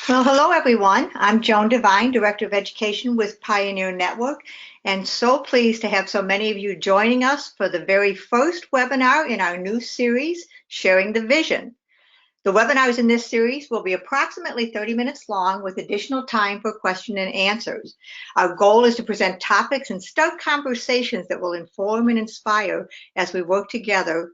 Well, hello everyone. I'm Joan Devine, Director of Education with Pioneer Network, and so pleased to have so many of you joining us for the very first webinar in our new series, Sharing the Vision. The webinars in this series will be approximately 30 minutes long with additional time for question and answers. Our goal is to present topics and start conversations that will inform and inspire as we work together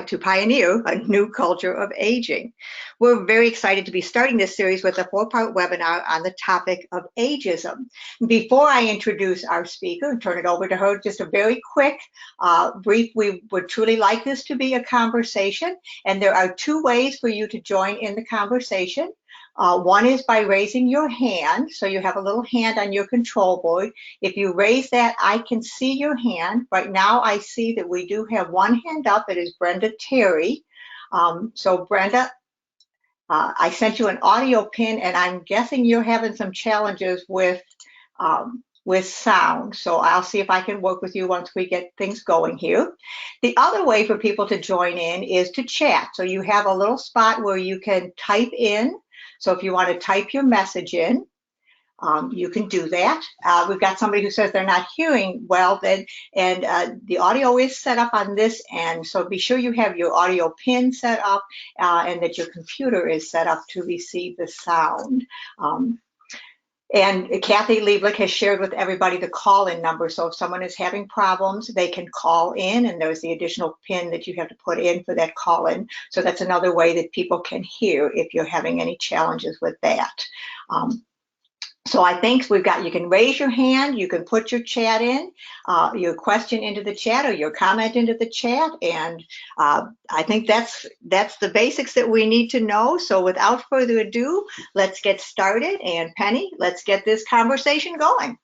to pioneer a new culture of aging. We're very excited to be starting this series with a 4-part webinar on the topic of ageism. Before I introduce our speaker and turn it over to her, just a very quick brief. We would truly like this to be a conversation, and there are 2 ways for you to join in the conversation. One is by raising your hand. So you have a little hand on your control board. If you raise that, I can see your hand. Right now, I see that we do have one hand up. It is Brenda Terry. So Brenda, I sent you an audio pin, and I'm guessing you're having some challenges with sound. So I'll see if I can work with you once we get things going here. The other way for people to join in is to chat. So you have a little spot where you can type in. So if you want to type your message in, you can do that. We've got somebody who says they're not hearing well, and the audio is set up on this end. So be sure you have your audio pin set up and that your computer is set up to receive the sound. And Kathy Lieblich has shared with everybody the call-in number. So if someone is having problems, they can call in, and there's the additional pin that you have to put in for that call-in. So that's another way that people can hear if you're having any challenges with that. So I think you can raise your hand, you can put your chat in, your question into the chat or your comment into the chat, and I think that's the basics that we need to know. So without further ado, let's get started. And Penny, let's get this conversation going.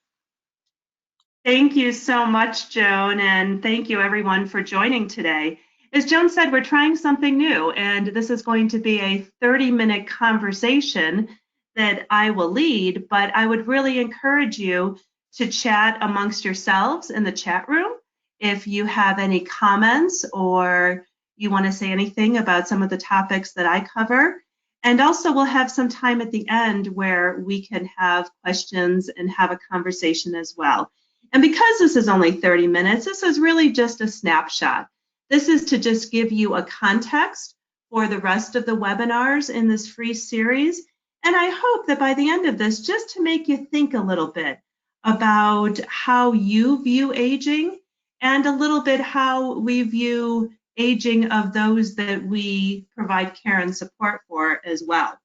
Thank you so much, Joan, and thank you everyone for joining today. As Joan said, we're trying something new, and this is going to be a 30-minute conversation that I will lead, but I would really encourage you to chat amongst yourselves in the chat room. If you have any comments or you want to say anything about some of the topics that I cover. And also we'll have some time at the end where we can have questions and have a conversation as well. And because this is only 30 minutes, this is really just a snapshot. This is to just give you a context for the rest of the webinars in this free series. And I hope that by the end of this, just to make you think a little bit about how you view aging and a little bit how we view aging of those that we provide care and support for as well.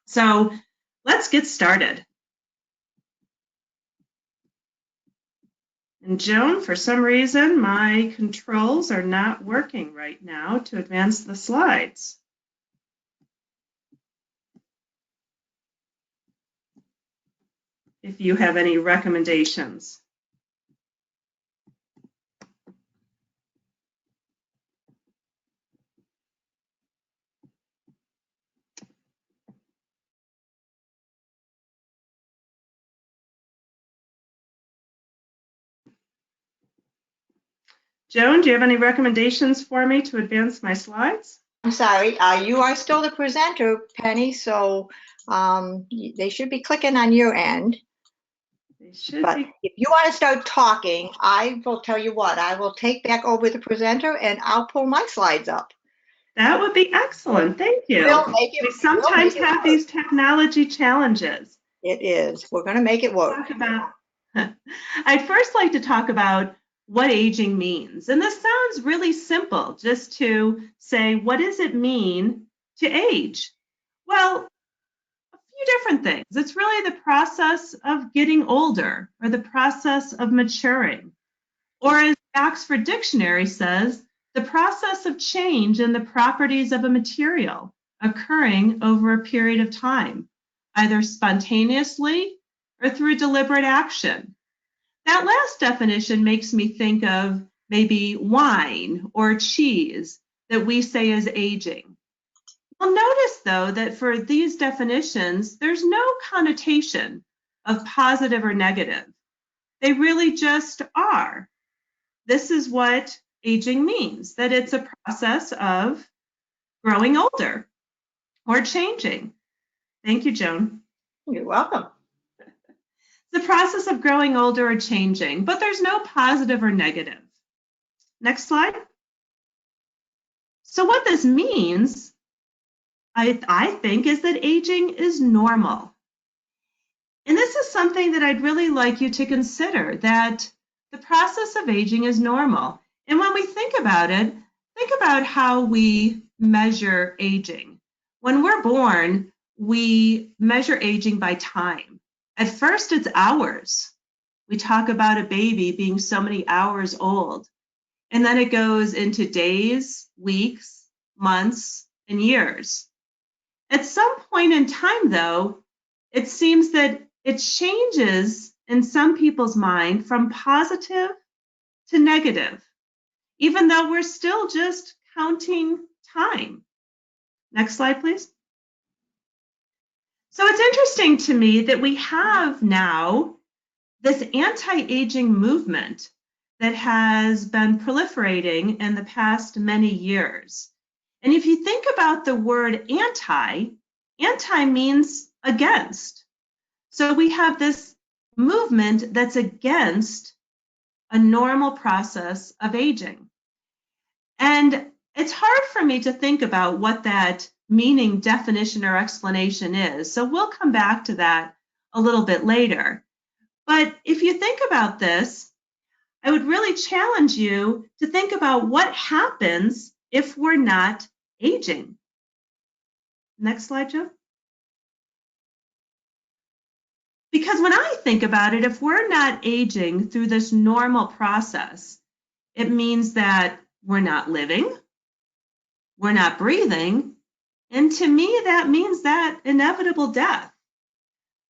So let's get started. And Joan, for some reason, my controls are not working right now to advance the slides. If you have any recommendations. Joan, do you have any recommendations for me to advance my slides? I'm sorry, you are still the presenter, Penny, so they should be clicking on your end. But if you want to start talking, I will tell you what, I will take back over the presenter and I'll pull my slides up. That would be excellent. Thank you. We sometimes have these technology challenges. It is. We're going to make it work. I'd first like to talk about what aging means. And this sounds really simple, just to say, what does it mean to age? Well, few different things. It's really the process of getting older or the process of maturing. Or as the Oxford Dictionary says, the process of change in the properties of a material occurring over a period of time, either spontaneously or through deliberate action. That last definition makes me think of maybe wine or cheese that we say is aging. Well, notice, though, that for these definitions, there's no connotation of positive or negative. They really just are. This is what aging means, that it's a process of growing older or changing. Thank you, Joan. You're welcome. The process of growing older or changing, but there's no positive or negative. Next slide. So what this means, I think, is that aging is normal. And this is something that I'd really like you to consider, that the process of aging is normal. And when we think about it, think about how we measure aging. When we're born, we measure aging by time. At first, it's hours. We talk about a baby being so many hours old. And then it goes into days, weeks, months, and years. At some point in time, though, it seems that it changes in some people's mind from positive to negative, even though we're still just counting time. Next slide, please. So it's interesting to me that we have now this anti-aging movement that has been proliferating in the past many years. And if you think about the word anti means against. So we have this movement that's against a normal process of aging. And it's hard for me to think about what that meaning, definition, or explanation is. So we'll come back to that a little bit later. But if you think about this, I would really challenge you to think about what happens if we're not aging. Next slide, Joe. Because when I think about it, if we're not aging through this normal process, it means that we're not living, we're not breathing, and to me, that means that inevitable death.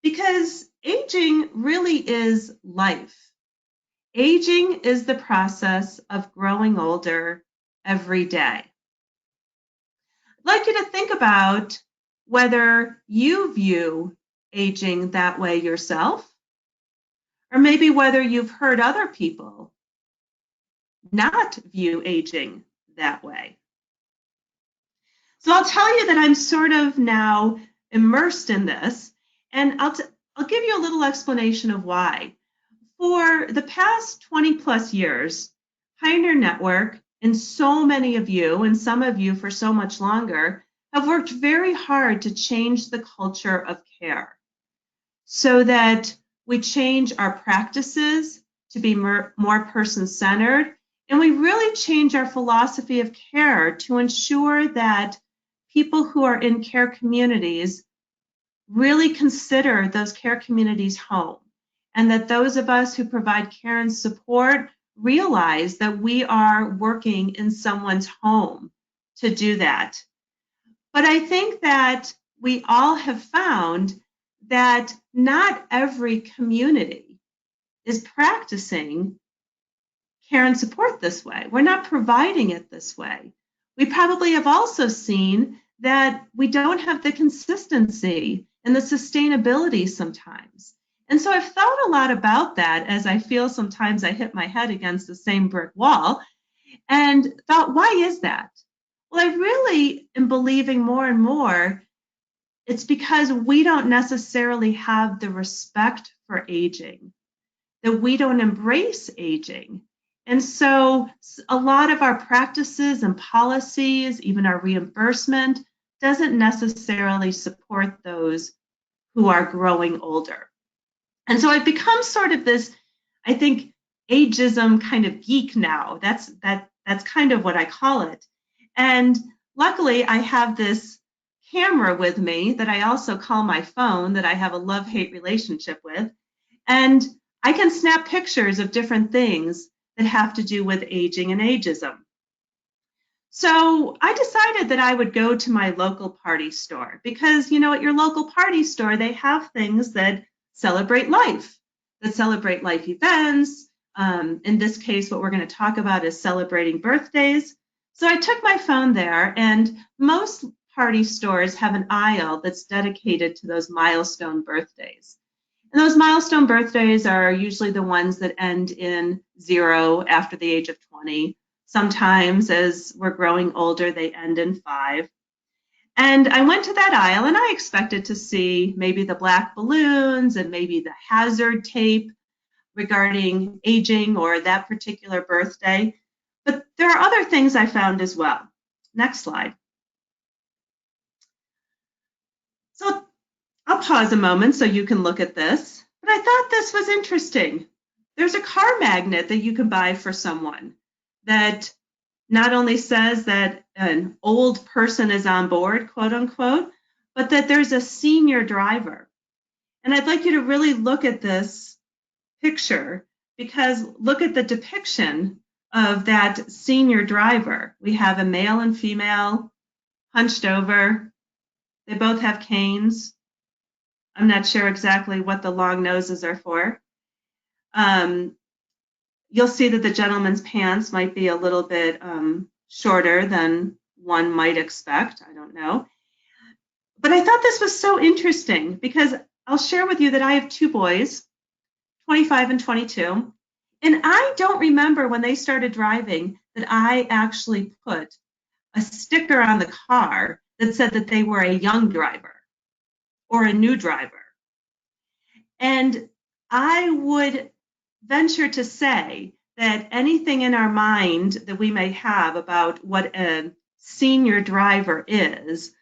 Because aging really is life. Aging is the process of growing older every day. I'd like you to think about whether you view aging that way yourself, or maybe whether you've heard other people not view aging that way. So I'll tell you that I'm sort of now immersed in this, and I'll give you a little explanation of why. For the past 20 plus years, Pioneer Network and so many of you, and some of you for so much longer, have worked very hard to change the culture of care so that we change our practices to be more person-centered, and we really change our philosophy of care to ensure that people who are in care communities really consider those care communities home, and that those of us who provide care and support realize that we are working in someone's home to do that. But I think that we all have found that not every community is practicing care and support this way. We're not providing it this way. We probably have also seen that we don't have the consistency and the sustainability sometimes. And so I've thought a lot about that as I feel sometimes I hit my head against the same brick wall and thought, why is that? Well, I really am believing more and more it's because we don't necessarily have the respect for aging, that we don't embrace aging. And so a lot of our practices and policies, even our reimbursement, doesn't necessarily support those who are growing older. And so I've become sort of this, I think, ageism kind of geek now. That's kind of what I call it. And luckily, I have this camera with me that I also call my phone that I have a love-hate relationship with. And I can snap pictures of different things that have to do with aging and ageism. So I decided that I would go to my local party store because, you know, at your local party store, they have things that celebrate life, that celebrate life events. In this case, what we're going to talk about is celebrating birthdays. So I took my phone there, and most party stores have an aisle that's dedicated to those milestone birthdays. And those milestone birthdays are usually the ones that end in 0 after the age of 20. Sometimes as we're growing older, they end in 5. And I went to that aisle and I expected to see maybe the black balloons and maybe the hazard tape regarding aging or that particular birthday. But there are other things I found as well. Next slide. So I'll pause a moment so you can look at this. But I thought this was interesting. There's a car magnet that you can buy for someone that not only says that an old person is on board, quote unquote, but that there's a senior driver. And I'd like you to really look at this picture because look at the depiction of that senior driver. We have a male and female hunched over. They both have canes. I'm not sure exactly what the long noses are for. You'll see that the gentleman's pants might be a little bit shorter than one might expect. I don't know. But I thought this was so interesting because I'll share with you that I have two boys, 25 and 22. And I don't remember when they started driving that I actually put a sticker on the car that said that they were a young driver or a new driver. And I would venture to say that anything in our mind that we may have about what a senior driver is,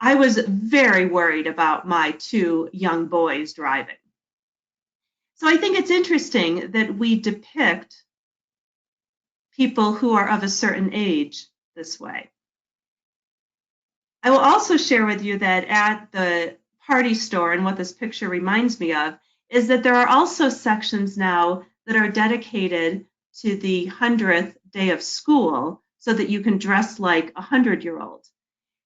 I was very worried about my two young boys driving. So I think it's interesting that we depict people who are of a certain age this way. I will also share with you that at the party store, and what this picture reminds me of, is that there are also sections now that are dedicated to the 100th day of school so that you can dress like a 100-year-old.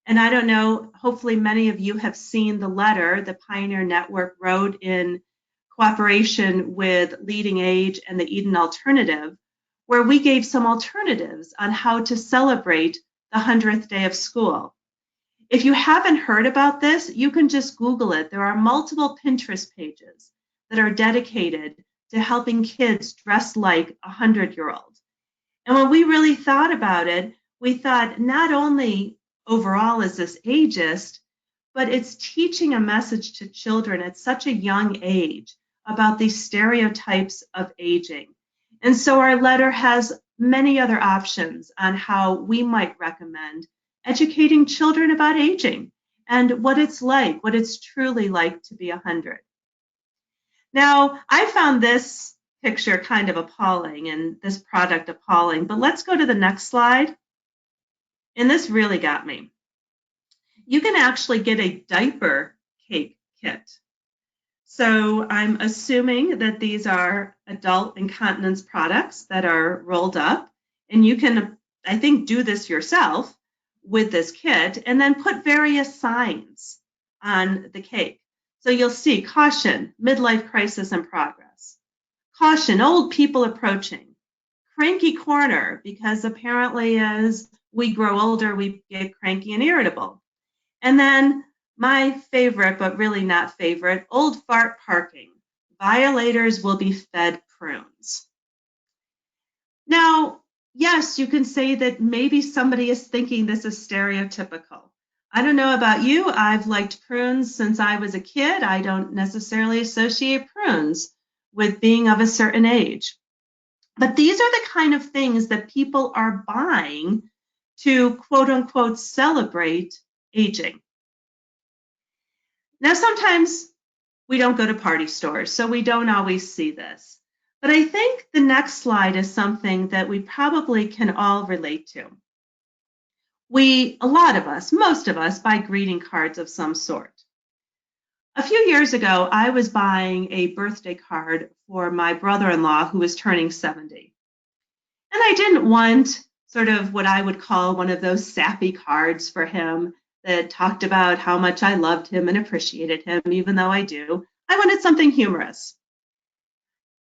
And I don't know, hopefully many of you have seen the letter the Pioneer Network wrote in cooperation with Leading Age and the Eden Alternative, where we gave some alternatives on how to celebrate the 100th day of school. If you haven't heard about this, you can just Google it. There are multiple Pinterest pages that are dedicated to helping kids dress like a 100-year-old. And when we really thought about it, we thought not only overall is this ageist, but it's teaching a message to children at such a young age about these stereotypes of aging. And so our letter has many other options on how we might recommend educating children about aging and what it's like, what it's truly like to be 100. Now, I found this picture kind of appalling and this product appalling, but let's go to the next slide. And this really got me. You can actually get a diaper cake kit. So I'm assuming that these are adult incontinence products that are rolled up, and you can, I think, do this yourself with this kit and then put various signs on the cake. So you'll see caution, midlife crisis in progress. Caution, old people approaching. Cranky corner, because apparently as we grow older, we get cranky and irritable. And then my favorite, but really not favorite, old fart parking. Violators will be fed prunes. Now, yes, you can say that maybe somebody is thinking this is stereotypical. I don't know about you. I've liked prunes since I was a kid. I don't necessarily associate prunes with being of a certain age. But these are the kind of things that people are buying to quote unquote celebrate aging. Now, sometimes we don't go to party stores, so we don't always see this. But I think the next slide is something that we probably can all relate to. A lot of us, most of us, buy greeting cards of some sort. A few years ago, I was buying a birthday card for my brother-in-law who was turning 70. And I didn't want sort of what I would call one of those sappy cards for him that talked about how much I loved him and appreciated him, even though I do. I wanted something humorous.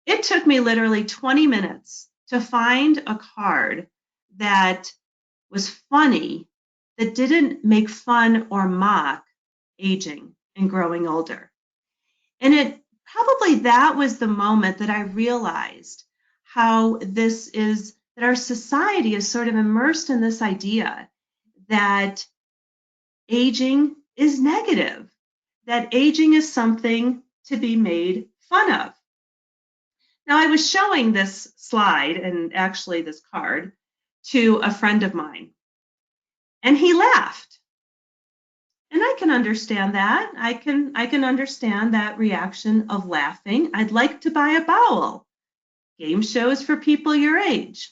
It took me literally 20 minutes to find a card that was funny, that didn't make fun or mock aging and growing older. And that was the moment that I realized how that our society is sort of immersed in this idea that aging is negative, that aging is something to be made fun of. Now, I was showing this slide and actually this card to a friend of mine, and he laughed. And I can understand that. I can understand that reaction of laughing. I'd like to buy a bowel. Game shows for people your age.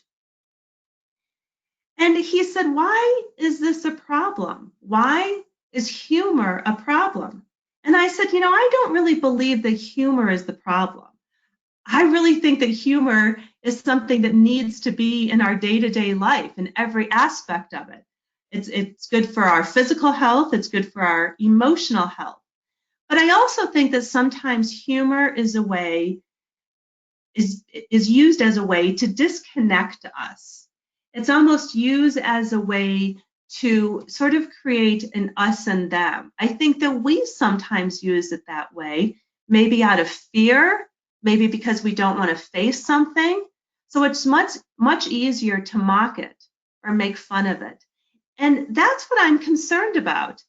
And he said, why is this a problem? Why is humor a problem? And I said, I don't really believe that humor is the problem. I really think that humor is something that needs to be in our day-to-day life in every aspect of it. It's good for our physical health. It's good for our emotional health. But I also think that sometimes humor is used as a way to disconnect us. It's almost used as a way to sort of create an us and them. I think that we sometimes use it that way, maybe out of fear, maybe because we don't want to face something. So it's much easier to mock it or make fun of it. And that's what I'm concerned about,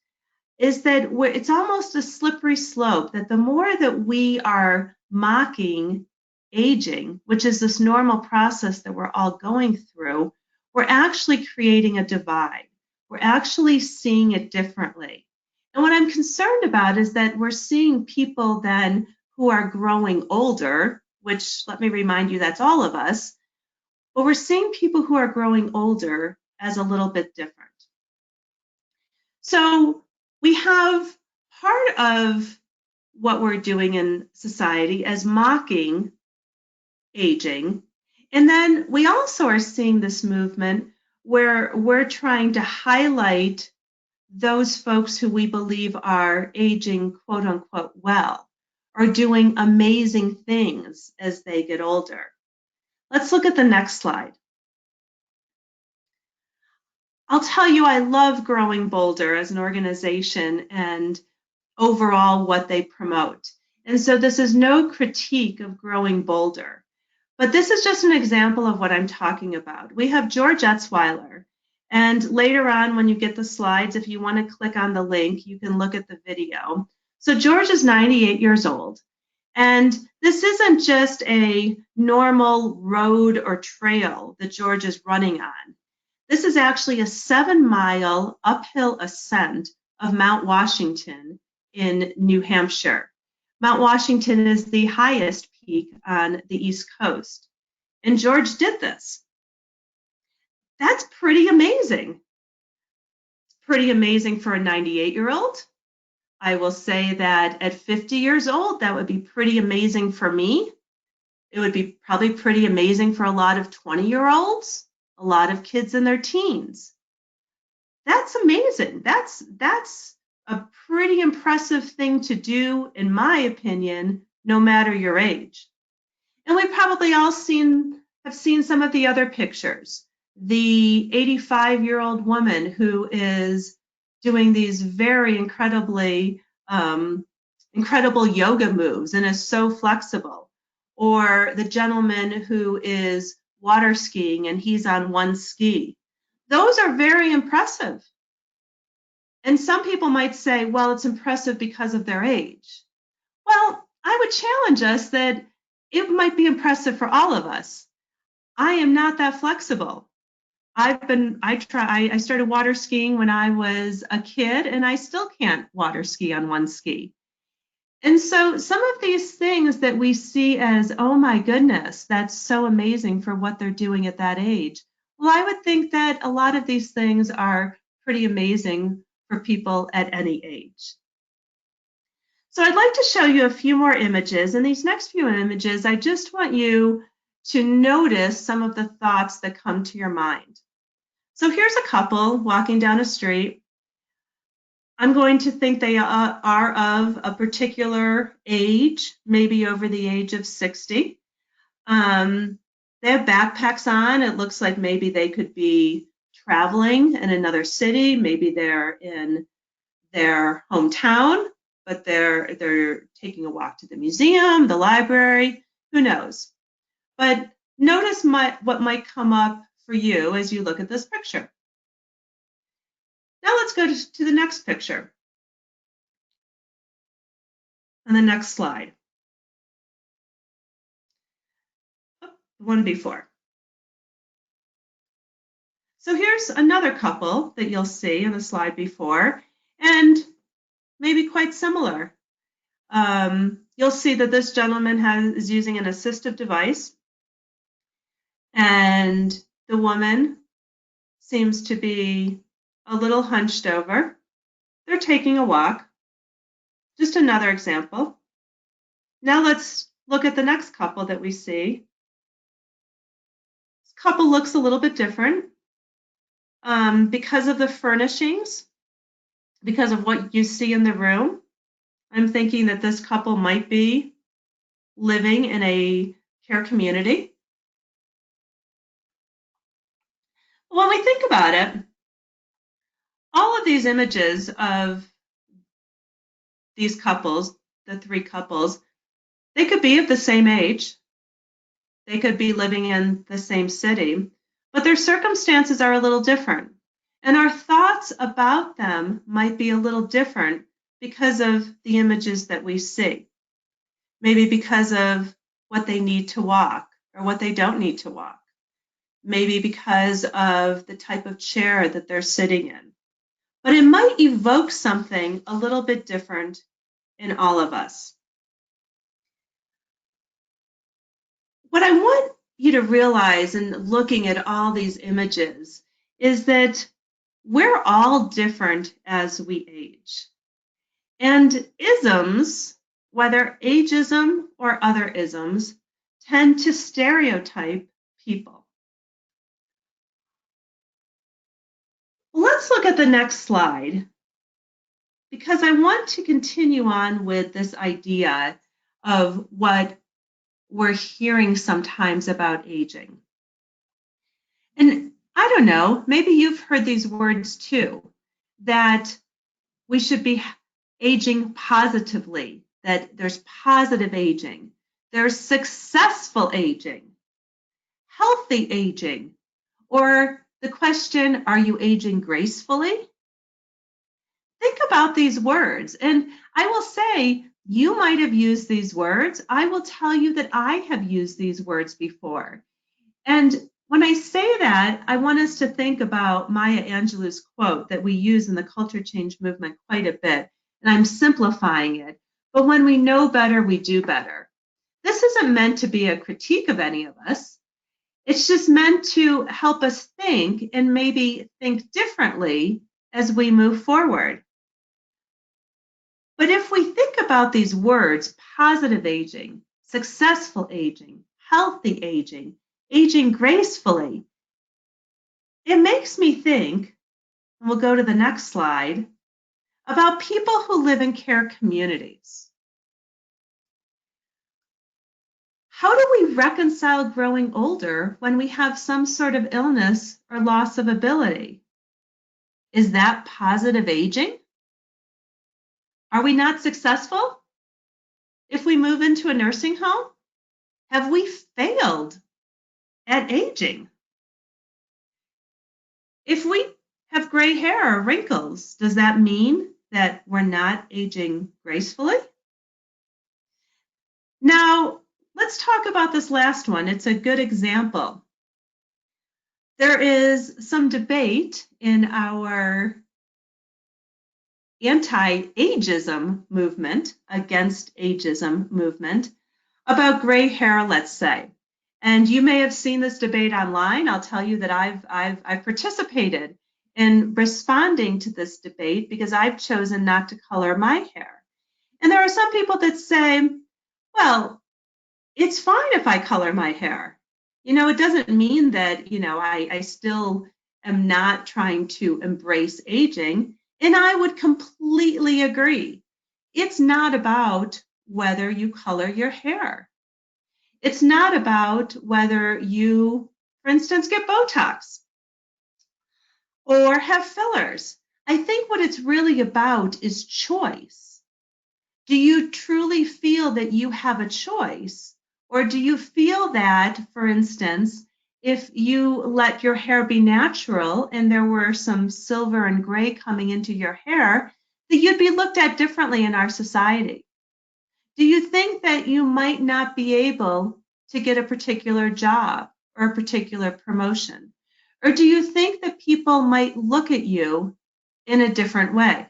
is that it's almost a slippery slope, that the more that we are mocking aging, which is this normal process that we're all going through, we're actually creating a divide. We're actually seeing it differently. And what I'm concerned about is that we're seeing people then who are growing older, which, let me remind you, that's all of us, but we're seeing people who are growing older as a little bit different. So we have part of what we're doing in society as mocking aging. And then we also are seeing this movement where we're trying to highlight those folks who we believe are aging, quote unquote, well, or doing amazing things as they get older. Let's look at the next slide. I'll tell you, I love Growing Bolder as an organization and overall what they promote. And so this is no critique of Growing Bolder, but this is just an example of what I'm talking about. We have George Wyler, and later on when you get the slides, if you want to click on the link, you can look at the video. So George is 98 years old, and this isn't just a normal road or trail that George is running on. This is actually a 7-mile uphill ascent of Mount Washington in New Hampshire. Mount Washington is the highest peak on the East Coast. And George did this. That's pretty amazing. It's pretty amazing for a 98-year-old. I will say that at 50 years old, that would be pretty amazing for me. It would be probably pretty amazing for a lot of 20-year-olds, a lot of kids in their teens. That's amazing. That's a pretty impressive thing to do, in my opinion, no matter your age. And we probably all have seen some of the other pictures. The 85-year-old woman who is doing these very incredible yoga moves and is so flexible. Or the gentleman who is water skiing and he's on one ski. Those are very impressive. And some people might say, well, it's impressive because of their age. Well, I would challenge us that it might be impressive for all of us. I am not that flexible. I started water skiing when I was a kid, and I still can't water ski on one ski. And so some of these things that we see as, oh my goodness, that's so amazing for what they're doing at that age. Well, I would think that a lot of these things are pretty amazing for people at any age. So I'd like to show you a few more images. In these next few images, I just want you to notice some of the thoughts that come to your mind. So here's a couple walking down a street. I'm going to think they are of a particular age, maybe over the age of 60. They have backpacks on. It looks like maybe they could be traveling in another city. Maybe they're in their hometown, but they're taking a walk to the museum, the library, who knows. But notice what might come up for you as you look at this picture. Now let's go to the next picture on the next slide. The one before. So here's another couple that you'll see on the slide before, and maybe quite similar. You'll see that this gentleman is using an assistive device, and the woman seems to be a little hunched over. They're taking a walk. Just another example. Now let's look at the next couple that we see. This couple looks a little bit different because of the furnishings, because of what you see in the room. I'm thinking that this couple might be living in a care community. When we think about it, all of these images of these couples, the three couples, they could be of the same age. They could be living in the same city, but their circumstances are a little different. And our thoughts about them might be a little different because of the images that we see. Maybe because of what they need to walk or what they don't need to walk. Maybe because of the type of chair that they're sitting in. But it might evoke something a little bit different in all of us. What I want you to realize in looking at all these images is that we're all different as we age. And isms, whether ageism or other isms, tend to stereotype people. Let's look at the next slide, because I want to continue on with this idea of what we're hearing sometimes about aging. And I don't know, maybe you've heard these words too, that we should be aging positively, that there's positive aging, there's successful aging, healthy aging, or the question, are you aging gracefully? Think about these words, and I will say, you might have used these words. I will tell you that I have used these words before. And when I say that, I want us to think about Maya Angelou's quote that we use in the culture change movement quite a bit. And I'm simplifying it. But when we know better, we do better. This isn't meant to be a critique of any of us. It's just meant to help us think and maybe think differently as we move forward. But if we think about these words, positive aging, successful aging, healthy aging, aging gracefully, it makes me think, and we'll go to the next slide, about people who live in care communities. How do we reconcile growing older when we have some sort of illness or loss of ability? Is that positive aging? Are we not successful? If we move into a nursing home, have we failed at aging? If we have gray hair or wrinkles, does that mean that we're not aging gracefully? Now, let's talk about this last one. It's a good example. There is some debate in our anti-ageism movement, against ageism movement, about gray hair, let's say. And you may have seen this debate online. I'll tell you that I've participated in responding to this debate because I've chosen not to color my hair. And there are some people that say, well, it's fine if I color my hair. You know, it doesn't mean that, you know, I still am not trying to embrace aging. And I would completely agree. It's not about whether you color your hair. It's not about whether you, for instance, get Botox or have fillers. I think what it's really about is choice. Do you truly feel that you have a choice? Or do you feel that, for instance, if you let your hair be natural and there were some silver and gray coming into your hair, that you'd be looked at differently in our society? Do you think that you might not be able to get a particular job or a particular promotion? Or do you think that people might look at you in a different way?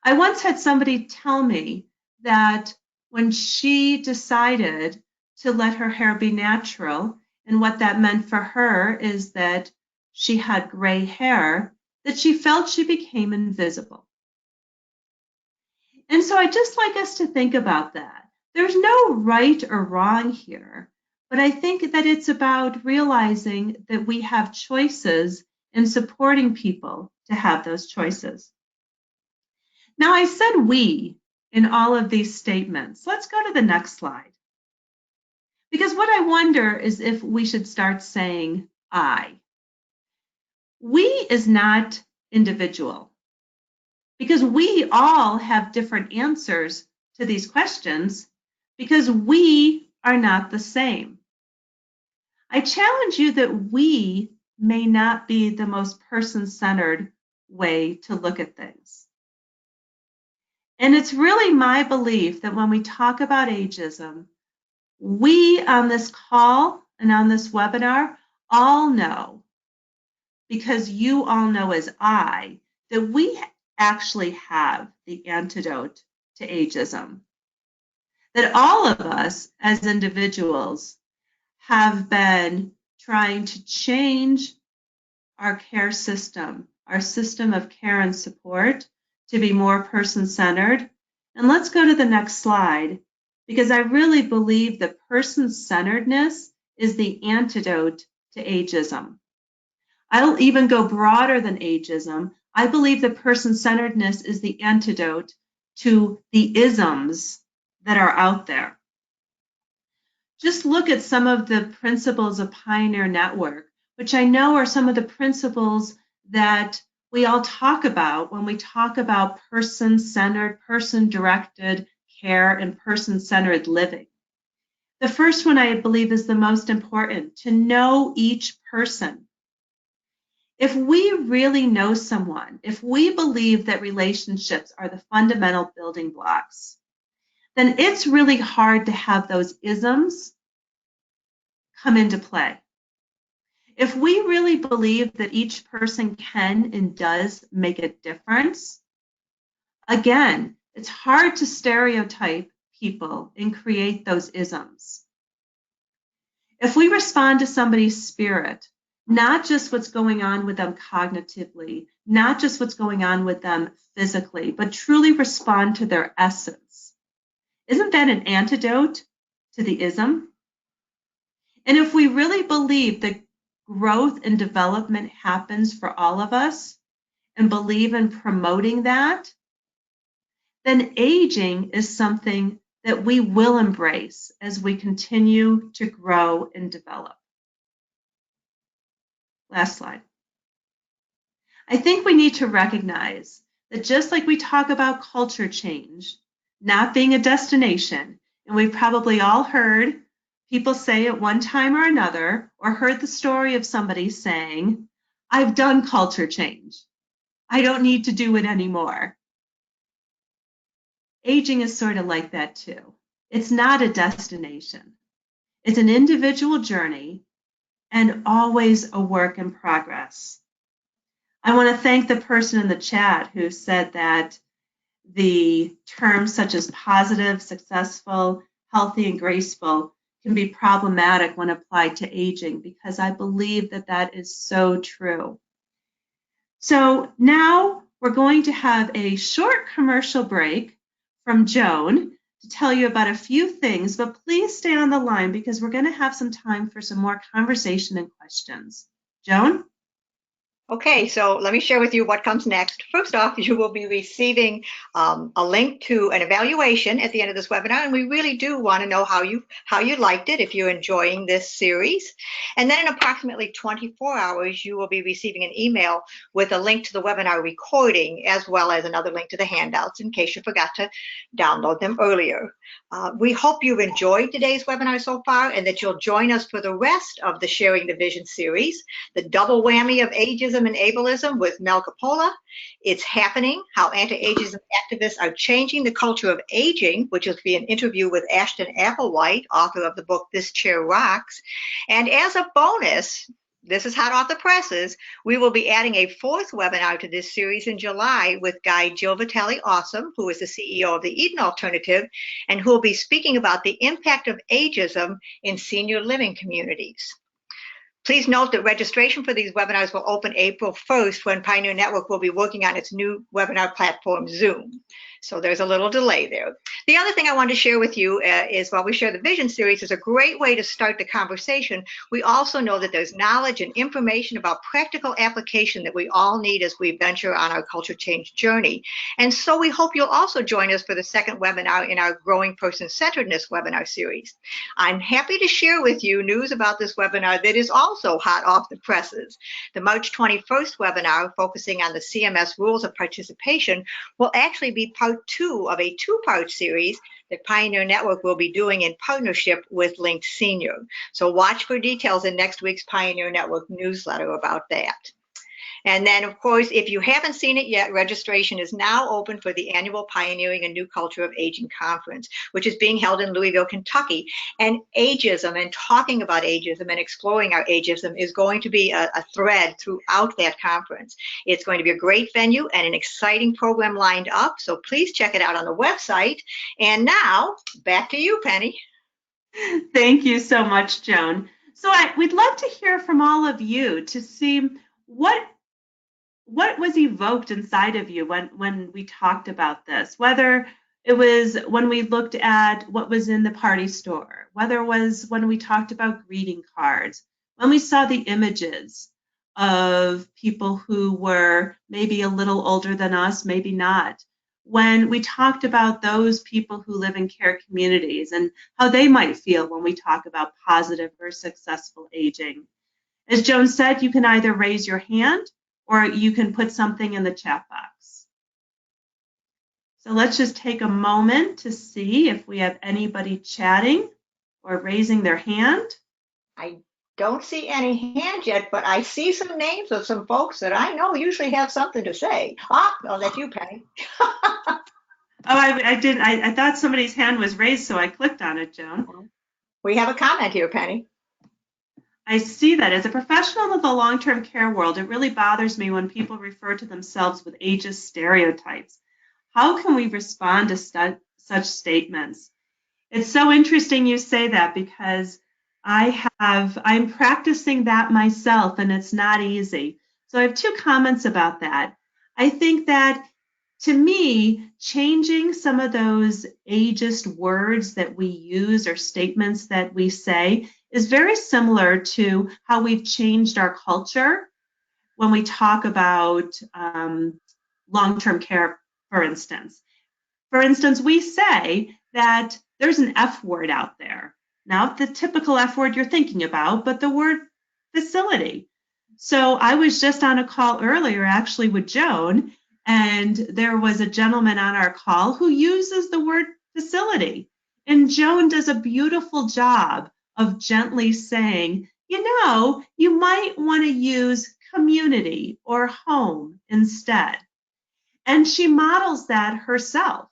I once had somebody tell me that when she decided to let her hair be natural, and what that meant for her is that she had gray hair, that she felt she became invisible. And so I just like us to think about that. There's no right or wrong here, but I think that it's about realizing that we have choices and supporting people to have those choices. Now, I said we in all of these statements. Let's go to the next slide. Because what I wonder is if we should start saying I. We is not individual, because we all have different answers to these questions, because we are not the same. I challenge you that we may not be the most person-centered way to look at things. And it's really my belief that when we talk about ageism, we on this call and on this webinar all know, because you all know as I, that we actually have the antidote to ageism. That all of us as individuals have been trying to change our care system, our system of care and support, to be more person-centered. And let's go to the next slide, because I really believe that person-centeredness is the antidote to ageism. I'll even go broader than ageism. I believe that person-centeredness is the antidote to the isms that are out there. Just look at some of the principles of Pioneer Network, which I know are some of the principles that we all talk about when we talk about person-centered, person-directed care and person-centered living. The first one I believe is the most important, to know each person. If we really know someone, if we believe that relationships are the fundamental building blocks, then it's really hard to have those isms come into play. If we really believe that each person can and does make a difference, again, it's hard to stereotype people and create those isms. If we respond to somebody's spirit, not just what's going on with them cognitively, not just what's going on with them physically, but truly respond to their essence, isn't that an antidote to the ism? And if we really believe that growth and development happens for all of us and believe in promoting that, then aging is something that we will embrace as we continue to grow and develop. Last slide. I think we need to recognize that just like we talk about culture change not being a destination, and we've probably all heard people say at one time or another, or heard the story of somebody saying, I've done culture change. I don't need to do it anymore. Aging is sort of like that too. It's not a destination. It's an individual journey and always a work in progress. I want to thank the person in the chat who said that the terms such as positive, successful, healthy, and graceful can be problematic when applied to aging, because I believe that that is so true. So now we're going to have a short commercial break from Joan to tell you about a few things, but please stay on the line because we're going to have some time for some more conversation and questions. Joan? Okay, so let me share with you what comes next. First off, you will be receiving a link to an evaluation at the end of this webinar, and we really do want to know how you liked it, if you're enjoying this series. And then in approximately 24 hours, you will be receiving an email with a link to the webinar recording, as well as another link to the handouts in case you forgot to download them earlier. We hope you've enjoyed today's webinar so far, and that you'll join us for the rest of the Sharing the Vision series, the double whammy of ageism and ableism with Mel Capola. It's Happening, How Anti-Ageism Activists Are Changing the Culture of Aging, which will be an interview with Ashton Applewhite, author of the book This Chair Rocks. And as a bonus, this is hot off the presses, we will be adding a fourth webinar to this series in July with Guide Jill Vitale Awesome, who is the CEO of the Eden Alternative, and who will be speaking about the impact of ageism in senior living communities. Please note that registration for these webinars will open April 1st, when Pioneer Network will be working on its new webinar platform, Zoom. So there's a little delay there. The other thing I wanted to share with you is, while we share the Vision series is a great way to start the conversation, we also know that there's knowledge and information about practical application that we all need as we venture on our culture change journey. And so we hope you'll also join us for the second webinar in our Growing Person-Centeredness webinar series. I'm happy to share with you news about this webinar that is also hot off the presses. The March 21st webinar, focusing on the CMS rules of participation, will actually be part 2 of a 2-part series that Pioneer Network will be doing in partnership with Linked Senior. So watch for details in next week's Pioneer Network newsletter about that. And then, of course, if you haven't seen it yet, registration is now open for the annual Pioneering a New Culture of Aging Conference, which is being held in Louisville, Kentucky. And ageism, and talking about ageism and exploring our ageism, is going to be a thread throughout that conference. It's going to be a great venue and an exciting program lined up, so please check it out on the website. And now, back to you, Penny. Thank you so much, Joan. So we'd love to hear from all of you to see what was evoked inside of you when we talked about this, whether it was when we looked at what was in the party store, whether it was when we talked about greeting cards, when we saw the images of people who were maybe a little older than us, maybe not, when we talked about those people who live in care communities and how they might feel when we talk about positive or successful aging. As Joan said, you can either raise your hand or you can put something in the chat box. So let's just take a moment to see if we have anybody chatting or raising their hand. I don't see any hands yet, but I see some names of some folks that I know usually have something to say. Oh, that's you, Penny. Oh, I didn't. I thought somebody's hand was raised, so I clicked on it, Joan. We have a comment here, Penny. I see that. As a professional of the long-term care world, it really bothers me when people refer to themselves with ageist stereotypes. How can we respond to such statements? It's so interesting you say that, because I'm practicing that myself, and it's not easy. So I have 2 comments about that. I think that, to me, changing some of those ageist words that we use or statements that we say is very similar to how we've changed our culture when we talk about long-term care, for instance. For instance, we say that there's an F word out there. Not the typical F word you're thinking about, but the word facility. So I was just on a call earlier, actually, with Joan, and there was a gentleman on our call who uses the word facility. And Joan does a beautiful job of gently saying, you might want to use community or home instead. And she models that herself.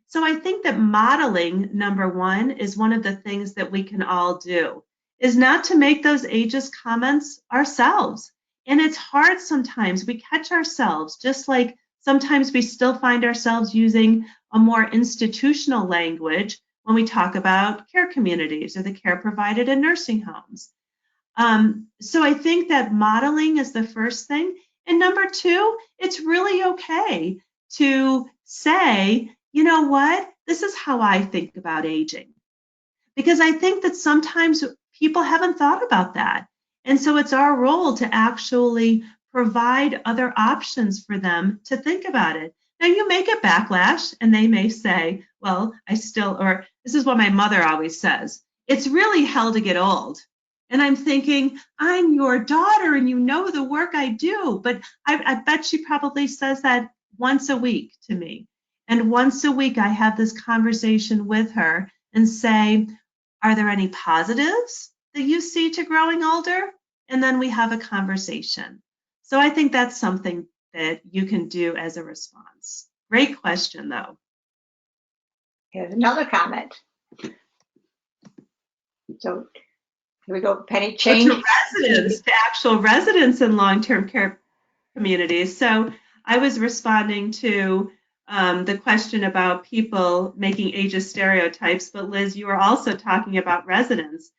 So I think that modeling, number one, is one of the things that we can all do, is not to make those ageist comments ourselves. And it's hard sometimes. We catch ourselves, just like sometimes we still find ourselves using a more institutional language when we talk about care communities or the care provided in nursing homes. So I think that modeling is the first thing. And number 2, it's really okay to say, you know what, this is how I think about aging. Because I think that sometimes people haven't thought about that. And so it's our role to actually provide other options for them to think about it. Now, you may get backlash, and they may say, well, or this is what my mother always says, it's really hell to get old. And I'm thinking, I'm your daughter and you know the work I do. But I bet she probably says that once a week to me. And once a week, I have this conversation with her and say, are there any positives that you see to growing older? And then we have a conversation. So I think that's something that you can do as a response. Great question, though. Here's another comment. So here we go, Penny. Change to residents, to actual residents in long-term care communities. So I was responding to the question about people making ageist stereotypes, but Liz, you were also talking about residents.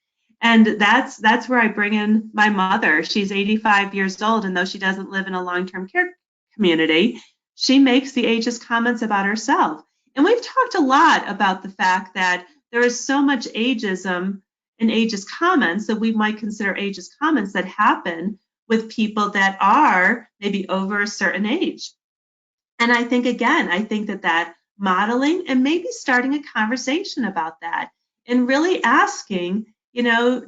And that's where I bring in my mother. She's 85 years old, and though she doesn't live in a long-term care community, she makes the ageist comments about herself. And we've talked a lot about the fact that there is so much ageism and ageist comments that we might consider ageist comments that happen with people that are maybe over a certain age. And I think, again, that modeling and maybe starting a conversation about that and really asking, do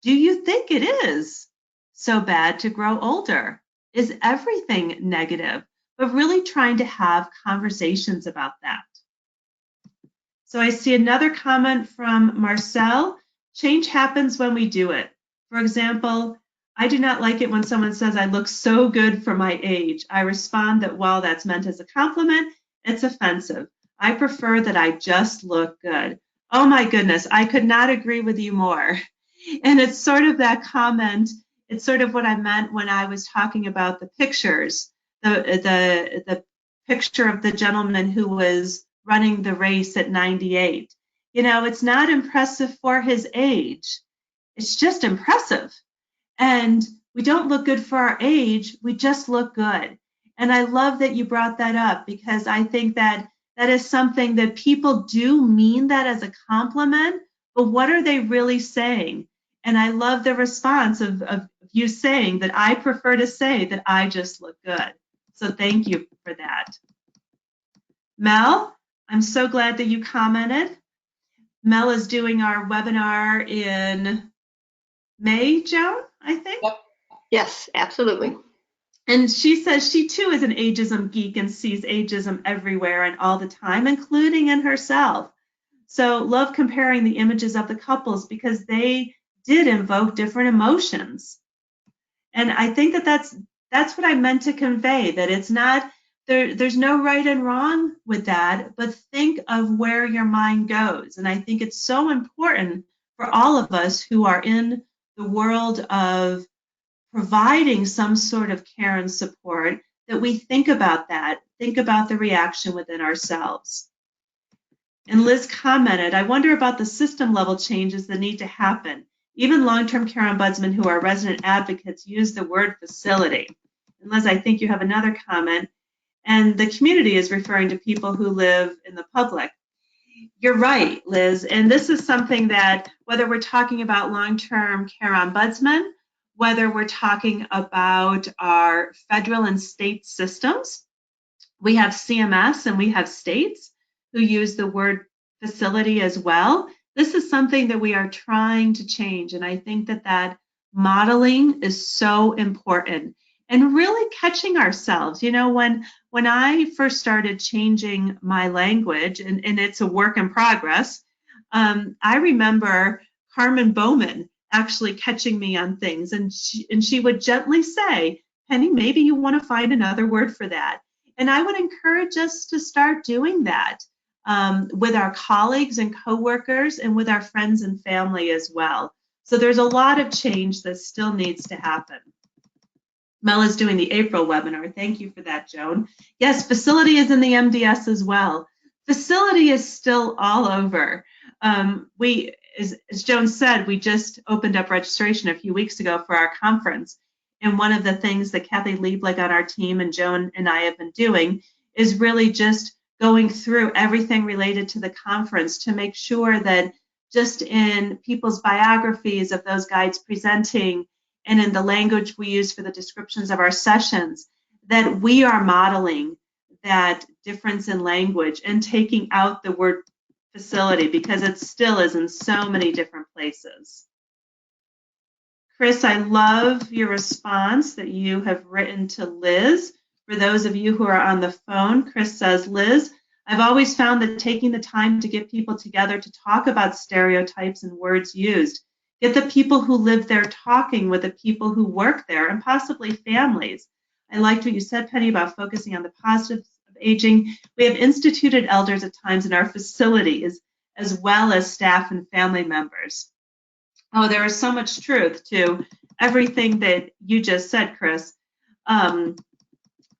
you think it is so bad to grow older? Is everything negative? But really trying to have conversations about that. So I see another comment from Marcel. Change happens when we do it. For example, I do not like it when someone says I look so good for my age. I respond that while that's meant as a compliment, it's offensive. I prefer that I just look good. Oh my goodness, I could not agree with you more. And it's sort of that comment, it's sort of what I meant when I was talking about the pictures, the picture of the gentleman who was running the race at 98. It's not impressive for his age. It's just impressive. And we don't look good for our age, we just look good. And I love that you brought that up, because I think that is something that people do mean that as a compliment, but what are they really saying? And I love the response of you saying that I prefer to say that I just look good. So thank you for that. Mel, I'm so glad that you commented. Mel is doing our webinar in May, Joan, I think? Yes, absolutely. And she says she too is an ageism geek and sees ageism everywhere and all the time, including in herself. So love comparing the images of the couples because they did invoke different emotions. And I think that that's what I meant to convey, that it's not, there's no right and wrong with that, but think of where your mind goes. And I think it's so important for all of us who are in the world of providing some sort of care and support, that we think about that, think about the reaction within ourselves. And Liz commented, I wonder about the system level changes that need to happen. Even long-term care ombudsmen who are resident advocates use the word facility. And Liz, I think you have another comment. And the community is referring to people who live in the public. You're right, Liz. And this is something that, whether we're talking about long-term care ombudsmen, whether we're talking about our federal and state systems, we have CMS and we have states who use the word facility as well. This is something that we are trying to change. And I think that modeling is so important. And really catching ourselves. When I first started changing my language, and it's a work in progress, I remember Carmen Bowman actually catching me on things. And she would gently say, Penny, maybe you want to find another word for that. And I would encourage us to start doing that with our colleagues and coworkers and with our friends and family as well. So there's a lot of change that still needs to happen. Mel is doing the April webinar. Thank you for that, Joan. Yes, facility is in the MDS as well. Facility is still all over. As Joan said, we just opened up registration a few weeks ago for our conference. And one of the things that Kathy Lieblich on our team and Joan and I have been doing is really just going through everything related to the conference to make sure that just in people's biographies of those guides presenting and in the language we use for the descriptions of our sessions, that we are modeling that difference in language and taking out the word facility, because it still is in so many different places. Chris, I love your response that you have written to Liz. For those of you who are on the phone, Chris says, Liz, I've always found that taking the time to get people together to talk about stereotypes and words used, get the people who live there talking with the people who work there, and possibly families. I liked what you said, Penny, about focusing on the positives of aging. We have instituted elders at times in our facilities, as well as staff and family members. Oh, there is so much truth to everything that you just said, Chris.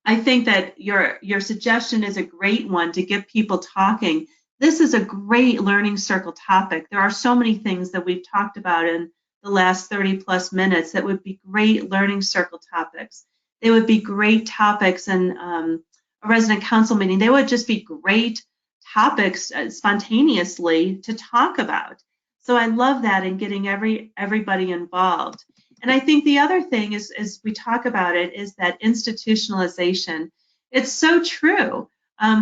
I think that your suggestion is a great one to get people talking. This is a great learning circle topic. There are so many things that we've talked about in the last 30 plus minutes that would be great learning circle topics. They would be great topics in a resident council meeting. They would just be great topics spontaneously to talk about. So I love that, and getting everybody involved. And I think the other thing is, as we talk about it, is that institutionalization. It's so true,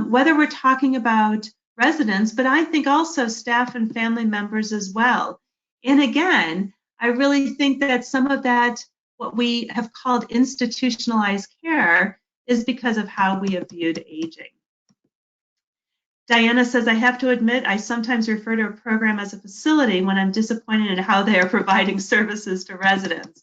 whether we're talking about residents, but I think also staff and family members as well. And again, I really think that some of that, what we have called institutionalized care, is because of how we have viewed aging. Diana says, I have to admit, I sometimes refer to a program as a facility when I'm disappointed in how they are providing services to residents.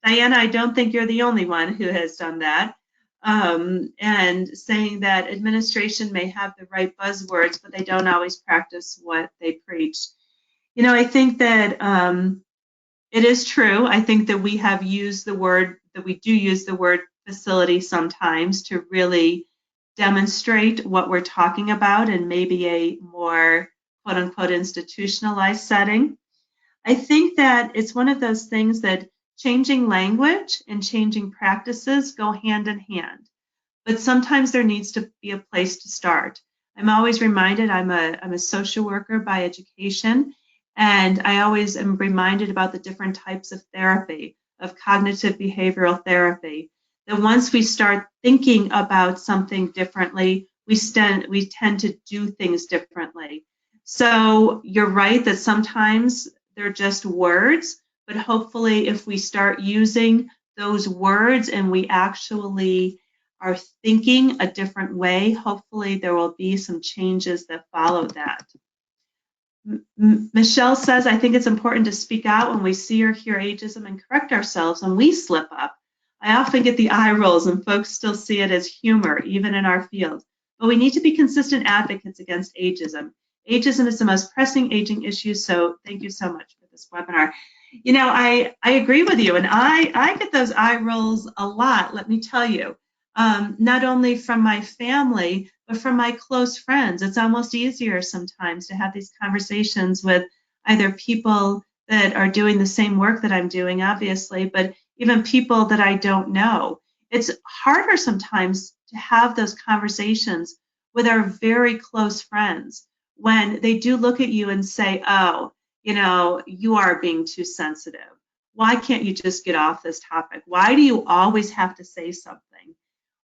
Diana, I don't think you're the only one who has done that. And saying that administration may have the right buzzwords, but they don't always practice what they preach. You know, I think that it is true. I think that we have used the word, that we do use the word facility sometimes to really demonstrate what we're talking about in maybe a more quote unquote institutionalized setting. I think that it's one of those things that changing language and changing practices go hand in hand, but sometimes there needs to be a place to start. I'm always reminded, I'm a social worker by education, and I always am reminded about the different types of therapy, of cognitive behavioral therapy, that once we start thinking about something differently, we tend to do things differently. So you're right that sometimes they're just words, but hopefully if we start using those words and we actually are thinking a different way, hopefully there will be some changes that follow that. Michelle says, I think it's important to speak out when we see or hear ageism and correct ourselves when we slip up. I often get the eye rolls and folks still see it as humor, even in our field. But we need to be consistent advocates against ageism. Ageism is the most pressing aging issue, so thank you so much for this webinar. You know, I agree with you, and I get those eye rolls a lot, let me tell you. Not only from my family, but from my close friends. It's almost easier sometimes to have these conversations with either people that are doing the same work that I'm doing, obviously, but even people that I don't know. It's harder sometimes to have those conversations with our very close friends when they do look at you and say, oh, you know, you are being too sensitive. Why can't you just get off this topic? Why do you always have to say something?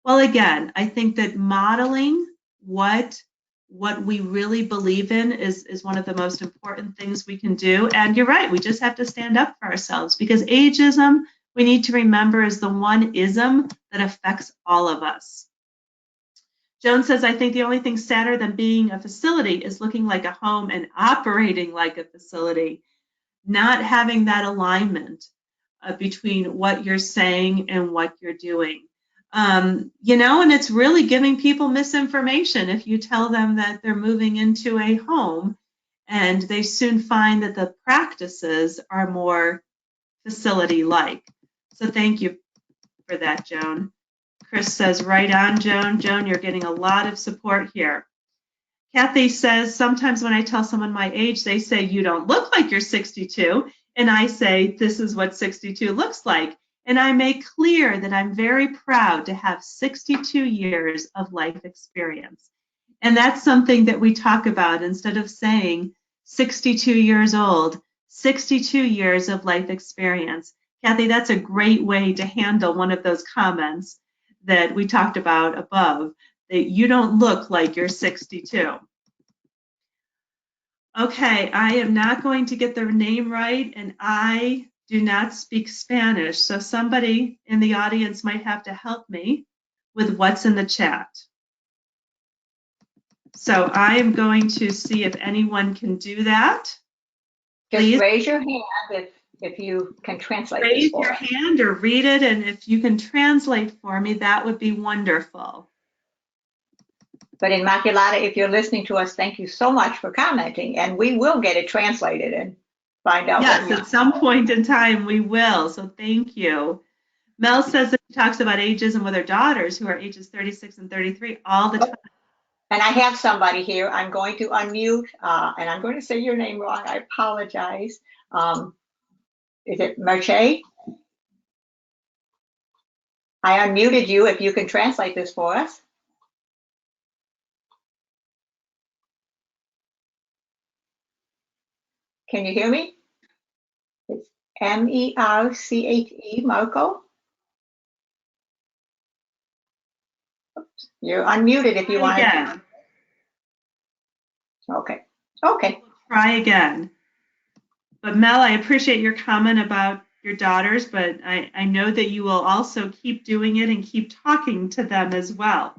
Well, again, I think that modeling what we really believe in is one of the most important things we can do. And you're right, we just have to stand up for ourselves, because ageism, we need to remember, is the one ism that affects all of us. Joan says, I think the only thing sadder than being a facility is looking like a home and operating like a facility, not having that alignment between what you're saying and what you're doing. You know, and it's really giving people misinformation if you tell them that they're moving into a home and they soon find that the practices are more facility-like. So thank you for that, Joan. Chris says, right on, Joan. Joan, you're getting a lot of support here. Kathy says, sometimes when I tell someone my age, they say, you don't look like you're 62. And I say, this is what 62 looks like. And I make clear that I'm very proud to have 62 years of life experience. And that's something that we talk about instead of saying 62 years old, 62 years of life experience. Kathy, that's a great way to handle one of those comments that we talked about above, that you don't look like you're 62. Okay, I am not going to get their name right, and I do not speak Spanish, so somebody in the audience might have to help me with what's in the chat. So I am going to see if anyone can do that. Just Please raise your hand if you can translate this raise for your us. hand or read it, and if you can translate for me, that would be wonderful. But Immaculata, if you're listening to us, thank you so much for commenting, and we will get it translated and find out. Yes, at some point in time we will, so thank you. Mel says that she talks about ageism with her daughters who are ages 36 and 33 all the time. And I have somebody here. I'm going to unmute, and I'm going to say your name wrong. I apologize. Is it Merche? I unmuted you. If you can translate this for us. Can you hear me? It's M-E-R-C-H-E, Marco. Oops. You're unmuted if you want to. Okay. Okay. Try again. But Mel, I appreciate your comment about your daughters, but I know that you will also keep doing it and keep talking to them as well.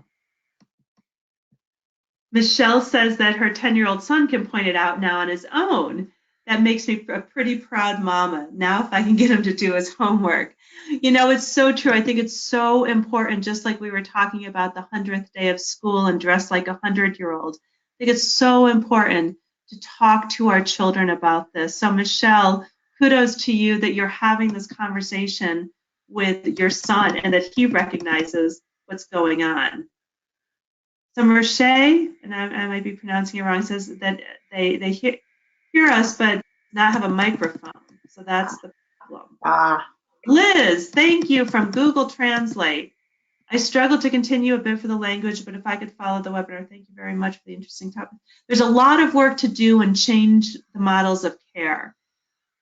Michelle says that her 10-year-old son can point it out now on his own. That makes me a pretty proud mama. Now if I can get him to do his homework. You know, it's so true. I think it's so important, just like we were talking about the 100th day of school and dress like a 100-year-old. I think it's so important to talk to our children about this. So Michelle, kudos to you that you're having this conversation with your son and that he recognizes what's going on. So Merche, and I might be pronouncing it wrong, says that they hear us but not have a microphone. So that's the problem. Liz, thank you from Google Translate. I struggled to continue a bit for the language, but if I could follow the webinar, thank you very much for the interesting topic. There's a lot of work to do and change the models of care.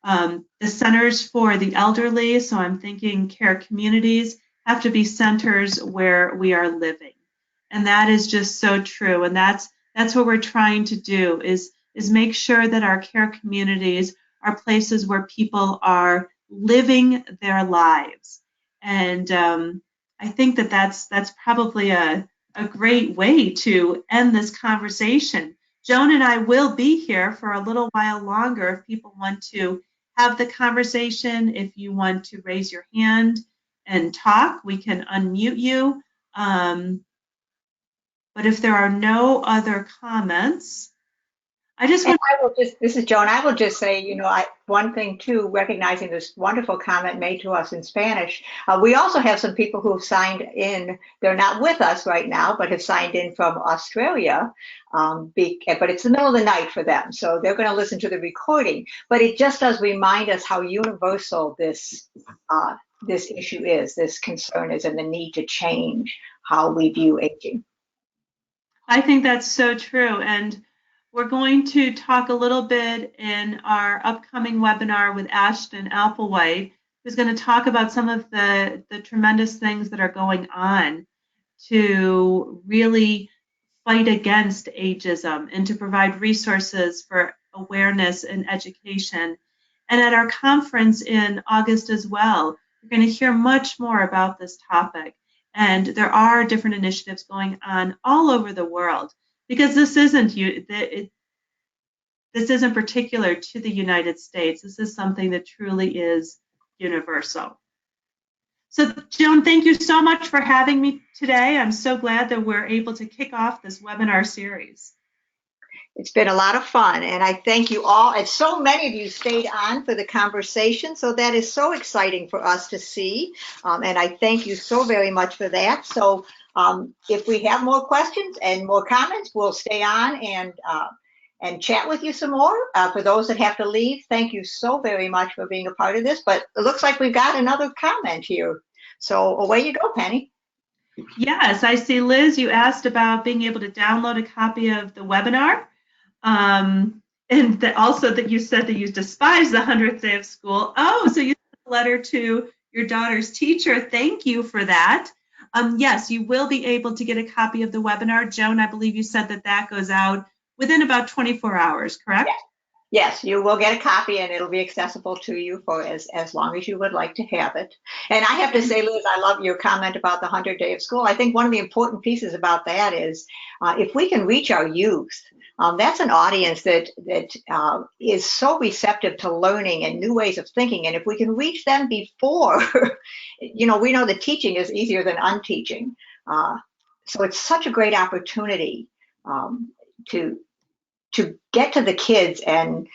The centers for the elderly, so I'm thinking care communities, have to be centers where we are living. And that is just so true. And that's what we're trying to do is make sure that our care communities are places where people are living their lives. And I think that that's probably a great way to end this conversation. Joan and I will be here for a little while longer if people want to have the conversation. If you want to raise your hand and talk, we can unmute you. But if there are no other comments, this is Joan. I will just say, you know, one thing too, recognizing this wonderful comment made to us in Spanish. We also have some people who have signed in. They're not with us right now, but have signed in from Australia. But it's the middle of the night for them, so they're going to listen to the recording. But it just does remind us how universal this issue is, this concern is, and the need to change how we view aging. I think that's so true. And we're going to talk a little bit in our upcoming webinar with Ashton Applewhite, who's going to talk about some of the tremendous things that are going on to really fight against ageism and to provide resources for awareness and education. And at our conference in August as well, you're going to hear much more about this topic. And there are different initiatives going on all over the world, because this isn't particular to the United States. This is something that truly is universal. So Joan, thank you so much for having me today. I'm so glad that we're able to kick off this webinar series. It's been a lot of fun, and I thank you all. And so many of you stayed on for the conversation, so that is so exciting for us to see. And I thank you so very much for that. So if we have more questions and more comments, we'll stay on and chat with you some more. For those that have to leave, thank you so very much for being a part of this. But it looks like we've got another comment here. So away you go, Penny. Yes, I see, Liz, you asked about being able to download a copy of the webinar. And also that you said that you despise the 100th day of school. Oh, so you letter to your daughter's teacher. Thank you for that. Yes, you will be able to get a copy of the webinar. Joan, I believe you said that that goes out within about 24 hours, correct? Yes, you will get a copy and it'll be accessible to you for as long as you would like to have it. And I have to say, Liz, I love your comment about the 100 day of school. I think one of the important pieces about that is if we can reach our youth, that's an audience that is so receptive to learning and new ways of thinking. And if we can reach them before, we know that teaching is easier than unteaching. So it's such a great opportunity to get to the kids and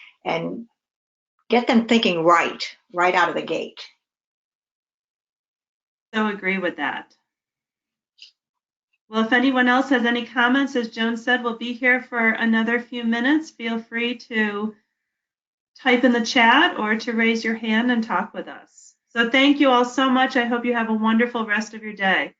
get them thinking right out of the gate. So agree with that. Well, if anyone else has any comments, as Joan said, we'll be here for another few minutes. Feel free to type in the chat or to raise your hand and talk with us. So thank you all so much. I hope you have a wonderful rest of your day.